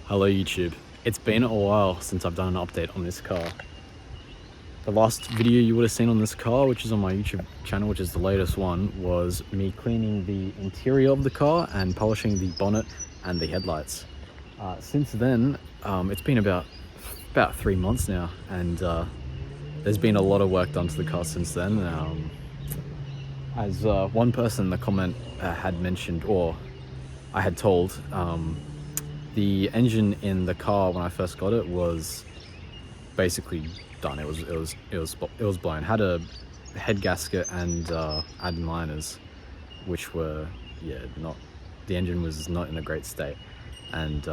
Hello YouTube. It's been a while since I've done an update on this car. The last video you would have seen on this car, which is on my YouTube channel, which is the latest one, was me cleaning the interior of the car and polishing the bonnet and the headlights. Since then, it's been about 3 months now, and there's been a lot of work done to the car since then. As one person in the comment had mentioned, or I had told, the engine in the car when I first got it was basically done. It was blown. Had a head gasket and add-in liners, which were not. The engine was not in a great state, and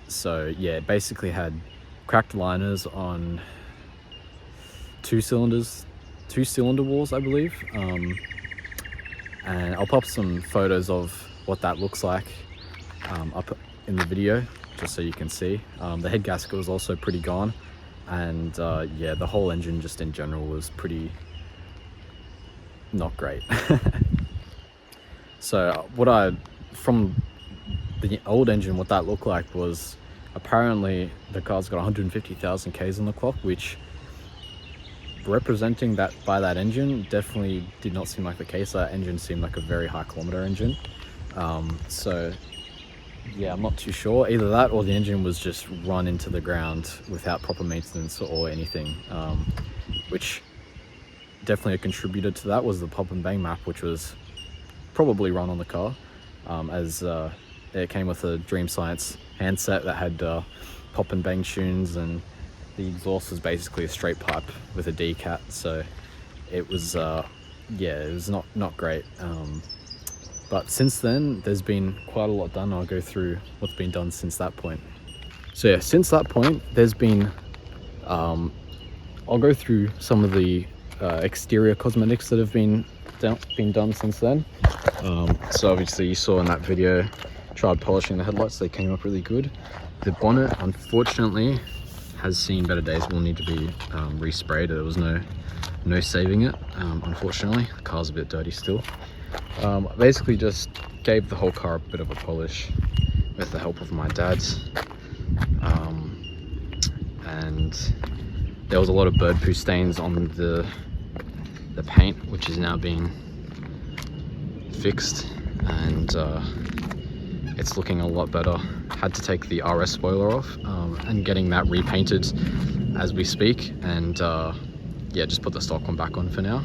so it basically had cracked liners on two cylinder walls, I believe. And I'll pop some photos of what that looks like up in the video, just so you can see. The head gasket was also pretty gone, and the whole engine just in general was pretty not great. So from the old engine, what that looked like was, apparently the car's got 150,000 Ks on the clock, which, representing that by that engine, definitely did not seem like the case. That engine seemed like a very high kilometer engine. So yeah, I'm not too sure. Either that or the engine was just run into the ground without proper maintenance or anything, which definitely a contributor to that was the pop and bang map, which was probably run on the car, as it came with a Dream Science handset that had pop and bang tunes, and the exhaust was basically a straight pipe with a D-cat, so it was it was not great. But since then, there's been quite a lot done. I'll go through what's been done since that point. So yeah, since that point, there's been, I'll go through some of the exterior cosmetics that have been done since then. So obviously you saw in that video, tried polishing the headlights, they came up really good. The bonnet, unfortunately, has seen better days, will need to be resprayed. There was no saving it, unfortunately. The car's a bit dirty still. I basically just gave the whole car a bit of a polish with the help of my dad, and there was a lot of bird poo stains on the paint, which is now being fixed, and it's looking a lot better. Had to take the RS spoiler off and getting that repainted as we speak, and just put the stock one back on for now,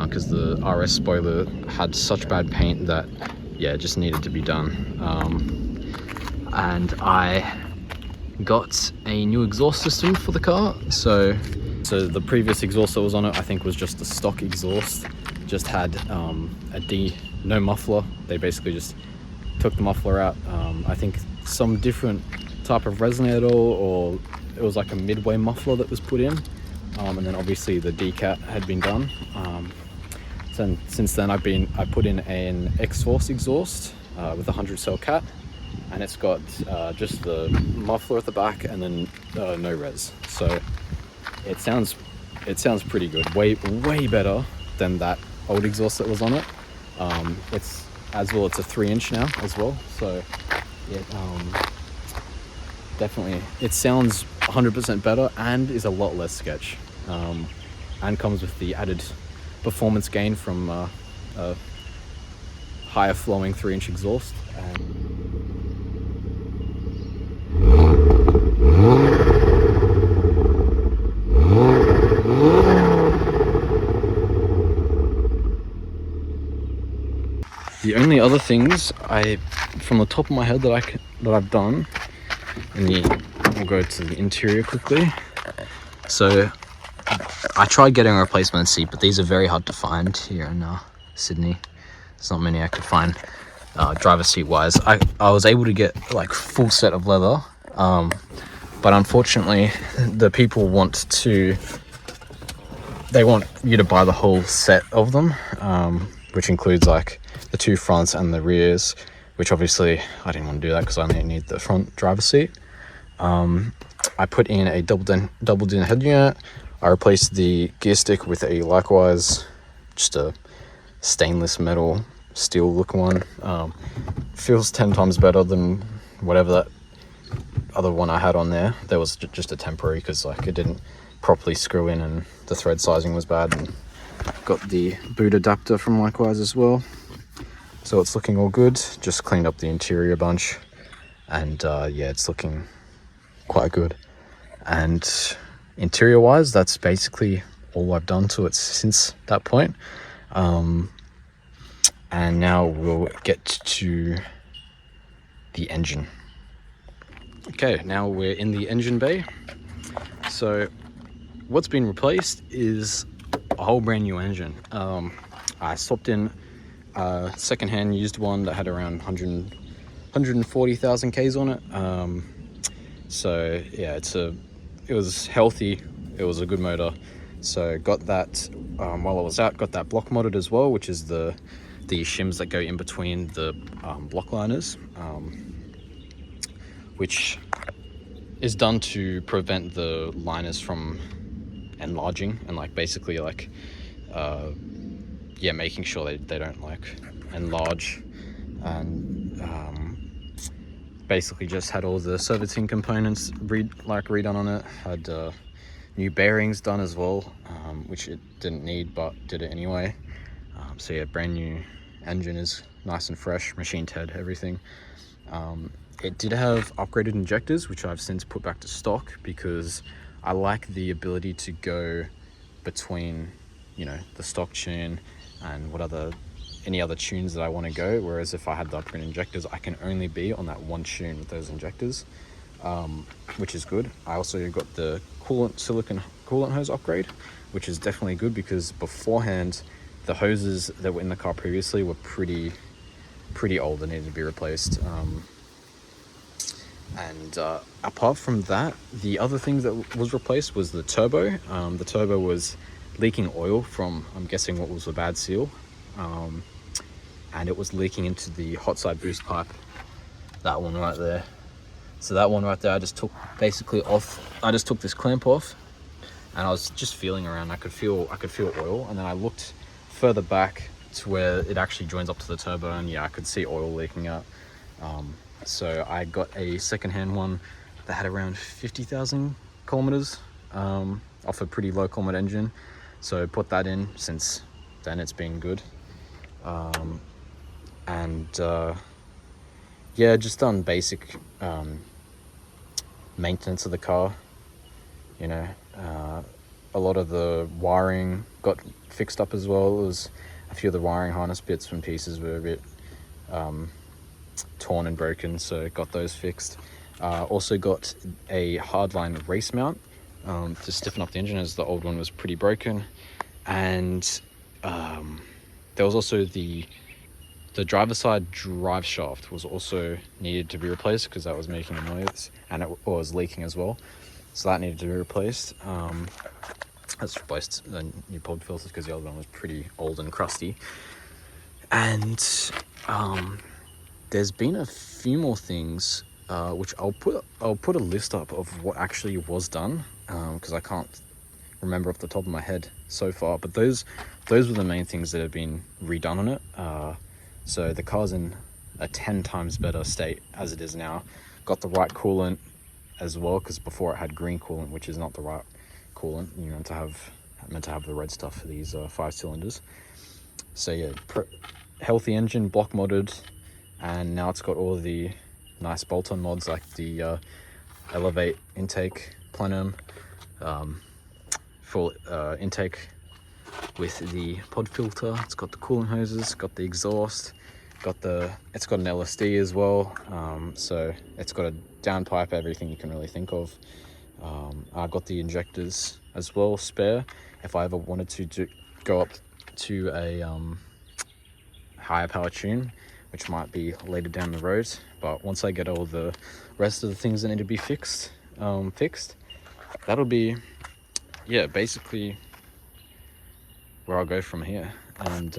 because the RS spoiler had such bad paint that it just needed to be done. And I got a new exhaust system for the car. So the previous exhaust that was on it, I think, was just a stock exhaust, just had no muffler. They basically just took the muffler out. I think some different type of resonator, or it was like a midway muffler that was put in, and then obviously the D-cat had been done. So since then I put in an X-Force exhaust with a 100 cell cat, and it's got just the muffler at the back and then no res. So it sounds pretty good, way better than that old exhaust that was on it. It's a 3-inch now as well, so definitely it sounds 100% better and is a lot less sketch, and comes with the added performance gain from a higher flowing 3-inch exhaust. The only other things from the top of my head that I've done, and we'll go to the interior quickly. So I tried getting a replacement seat, but these are very hard to find here in Sydney. There's not many I could find driver seat wise. I was able to get like full set of leather, but unfortunately the people want you to buy the whole set of them, which includes like the two fronts and the rears, which obviously I didn't want to do that because I only need the front driver seat. I put in a double din head unit. I replaced the gear stick with a likewise just a stainless metal steel looking one. Feels 10 times better than whatever that other one I had on there was just a temporary, because like it didn't properly screw in and the thread sizing was bad. And got the boot adapter from Likewise as well, so it's looking all good. Just cleaned up the interior a bunch, and yeah, it's looking quite good. And interior wise, that's basically all I've done to it since that point. And now we'll get to the engine. Okay, now we're in the engine bay. So what's been replaced is a whole brand new engine. I swapped in a secondhand used one that had around 140,000 Ks on it. So yeah, it was healthy. It was a good motor. So got that while I was out. Got that block modded as well, which is the shims that go in between the block liners, which is done to prevent the liners from enlarging, and like basically like yeah, making sure they don't like enlarge. And basically just had all the servicing components redone on it. Had new bearings done as well, which it didn't need but did it anyway. So yeah, brand new engine, is nice and fresh, machined head, everything. It did have upgraded injectors, which I've since put back to stock, because I like the ability to go between, you know, the stock tune and any other tunes that I want to go. Whereas if I had the upgraded injectors, I can only be on that one tune with those injectors, which is good. I also got the silicone coolant hose upgrade, which is definitely good, because beforehand the hoses that were in the car previously were pretty old and needed to be replaced. And apart from that, the other thing that was replaced was the turbo. The turbo was leaking oil from, I'm guessing, what was a bad seal, and it was leaking into the hot side boost pipe, that one right there. So that one right there, I just took this clamp off, and I was just feeling around. I could feel oil, and then I looked further back to where it actually joins up to the turbo, and yeah, I could see oil leaking out. So I got a secondhand one that had around 50,000 kilometers off a pretty low kilometer engine. So put that in. Since then it's been good. Yeah, just done basic maintenance of the car. You know, a lot of the wiring got fixed up as well. It was a few of the wiring harness bits and pieces were a bit torn and broken, so got those fixed. Also got a hardline race mount to stiffen up the engine, as the old one was pretty broken. And there was also the driver side drive shaft was also needed to be replaced, because that was making a noise, and it was leaking as well, so that needed to be replaced. That's replaced the new pod filters, because the other one was pretty old and crusty. And there's been a few more things, which I'll put a list up of what actually was done, because I can't remember off the top of my head so far. But those were the main things that have been redone on it. So the car's in a 10 times better state as it is now. Got the right coolant as well, because before it had green coolant, which is not the right coolant. You're meant to have the red stuff for these 5 cylinders. So yeah, healthy engine, block modded. And now it's got all the nice bolt-on mods, like the Elevate intake plenum, full intake with the pod filter. It's got the coolant hoses, got the exhaust, it's got an LSD as well. So it's got a downpipe, everything you can really think of. I got the injectors as well, spare, if I ever wanted to go up to a higher power tune, which might be later down the road. But once I get all the rest of the things that need to be fixed, that'll be, yeah, basically where I'll go from here. And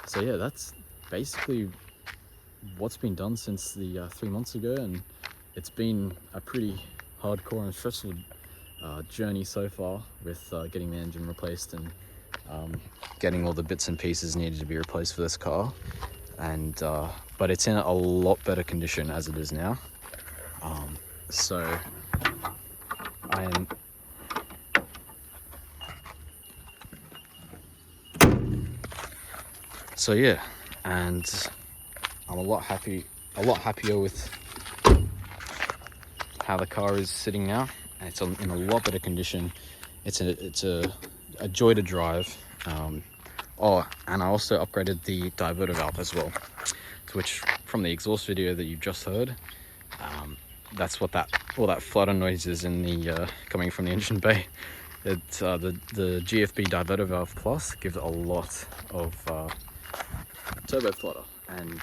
so yeah, that's basically what's been done since the 3 months ago, and it's been a pretty hardcore and stressful journey so far, with getting the engine replaced and getting all the bits and pieces needed to be replaced for this car. And but it's in a lot better condition as it is now. So I'm yeah, and I'm a lot happier with how the car is sitting now. It's in a lot better condition. It's a joy to drive. Oh, and I also upgraded the diverter valve as well, which from the exhaust video that you just heard, that's what all that flutter noise is in the coming from the engine bay. It's the GFB diverter valve plus gives a lot of turbo flutter, and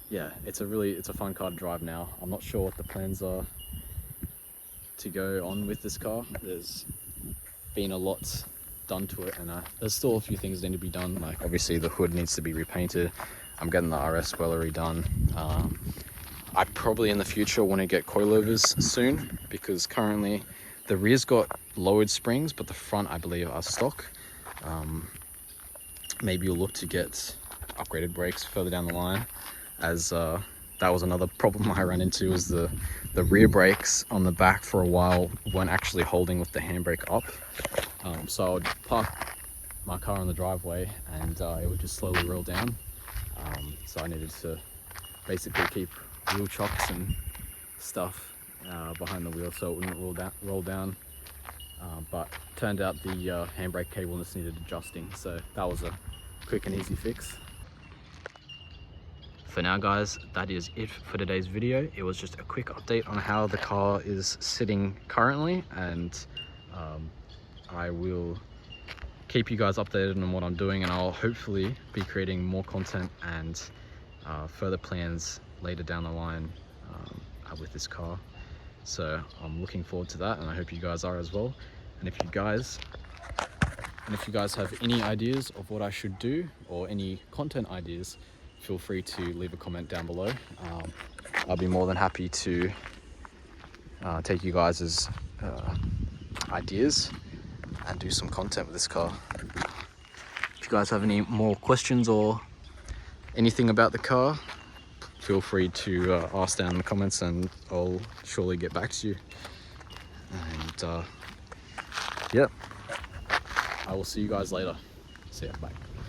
yeah, it's a fun car to drive now. I'm not sure what the plans are to go on with this car. There's been a lot done to it, and there's still a few things that need to be done. Like obviously the hood needs to be repainted. I'm getting the RS spoiler redone. I probably in the future want to get coilovers soon, because currently the rear's got lowered springs, but the front I believe are stock. Maybe you'll look to get upgraded brakes further down the line, as that was another problem I ran into, was the rear brakes on the back for a while weren't actually holding with the handbrake up. So I would park my car in the driveway and it would just slowly roll down. So I needed to basically keep wheel chocks and stuff behind the wheel so it wouldn't roll down. But turned out the handbrake cable just needed adjusting, so that was a quick and easy fix. For now guys, that is it for today's video. It was just a quick update on how the car is sitting currently, and I will keep you guys updated on what I'm doing, and I'll hopefully be creating more content and further plans later down the line with this car. So I'm looking forward to that, and I hope you guys are as well. And if you guys have any ideas of what I should do, or any content ideas, feel free to leave a comment down below. I'll be more than happy to take you guys' ideas and do some content with this car. If you guys have any more questions or anything about the car, feel free to ask down in the comments, and I'll surely get back to you. And yep, I will see you guys later. See ya, bye.